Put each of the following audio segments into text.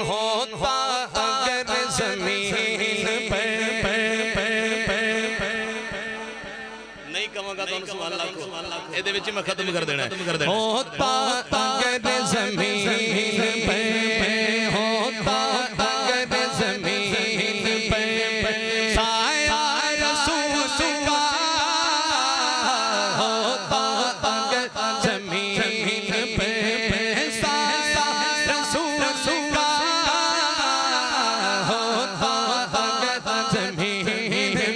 होता अगर ज़मीन पर नहीं कहूँगा तो सुभान अल्लाह को ਇਹਦੇ ਵਿੱਚ मैं खत्म कर देना होता अगर ज़मीन पर होता अगर ज़मीन पर साया रसूल का होता अगर ज़मीन पर साया रसूल का होता अगर ज़मीन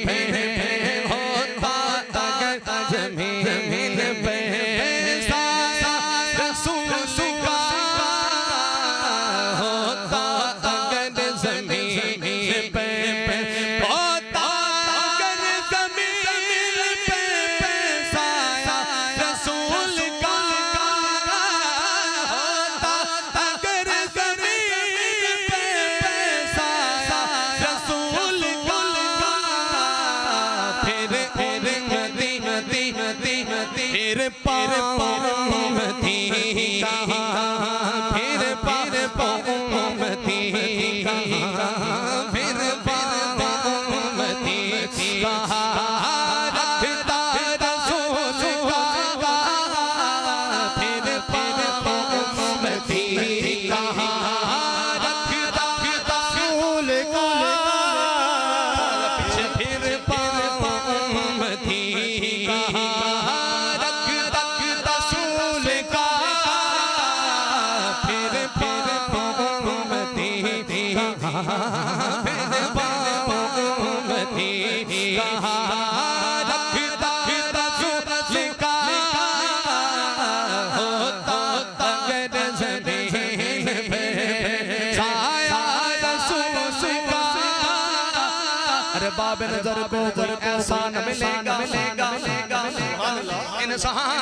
पर होता अगर ज़मीन पर साया रसूल का होता अगर ज़मीन पर होता अगर ज़मीन पर साया रसूल का होता अगर ज़मीन पर साया रसूल का फिर पामती फिर पामती फिर पामती कहा रखता रसूल का फिर पामती कहा रखता रसूल का फिर पामती कहा फिर बामती कहा रखता रसूल का होता अगर ज़मीन पर साया रसूल का अरे बाब नजर को ऐसा न मिलेगा इंसान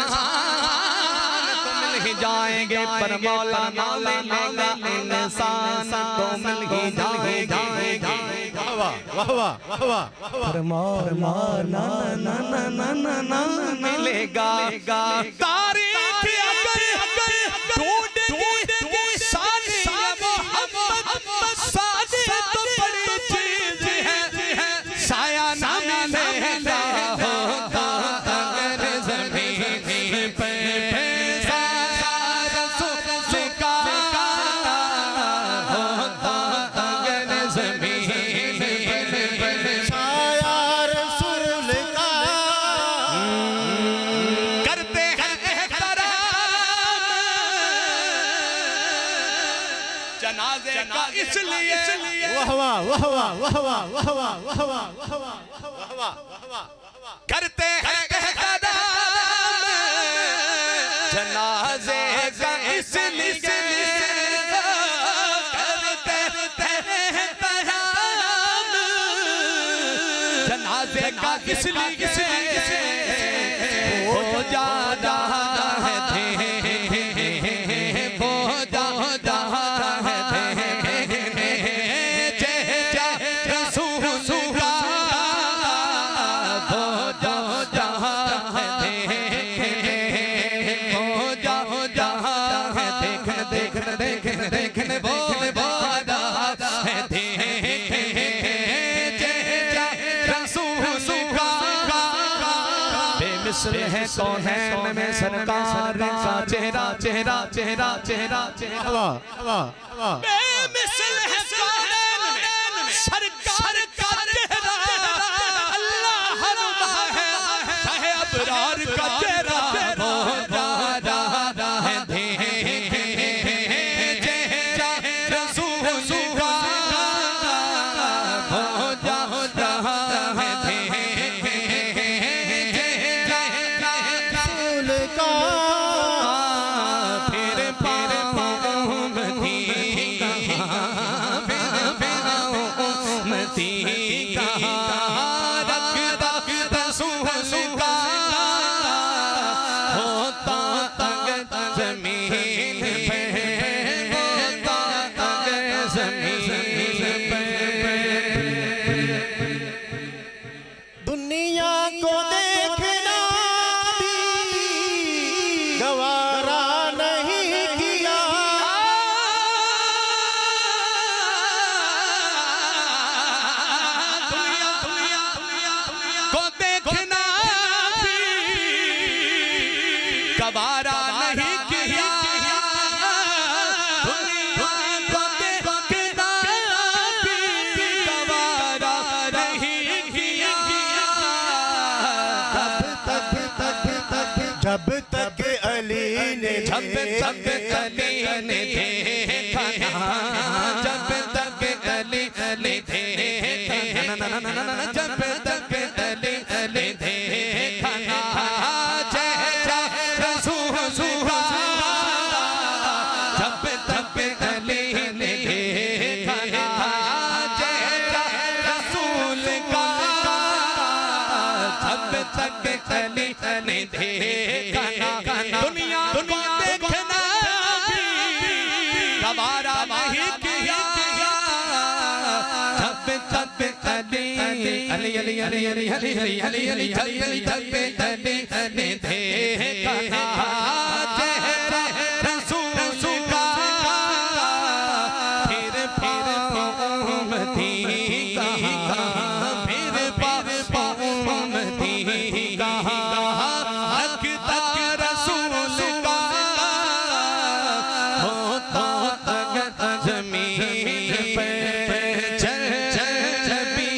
ही जाएंगे पर मौला ना मिलेगा इंसान तो मिल ही जाएगा वाह वाह वाह वाह पर मौला ना ना ना ना ना ना मिलेगा तारीख अगर ढूंढेगी सादी मोहम्मद सादी तो बड़ी चीज है साया ना मिलेगा होता अगर ज़मीन पे जनाजे का इसलिए वाह वाह वाह वाह वाह वाह वाह वाह वाह वाह वाह वाह करते हैं जनाजे का इसलिए करते हैं जनाजे का इसलिए हो जाता है देखने वो बेमिसल है कौन है में सरकार का चेहरा चेहरा चेहरा चेहरा चेहरा बेमिसल है कौन सरकार का चेहरा अल्लाह नुमा है अबरार का चेहरा जब तक अली ने जब तक अली ने देखा जब तक अली ने देखा जब तक अली ने देखा जय जय रसूल का जब तक अली ने देखा जय जय रसूल का जब तक अली ने देखा दुनिया दुनिया देखना भी गवारा नहीं किया जब तक अली अली अली अली अली अली अली अली अली जब तक अली ने देखा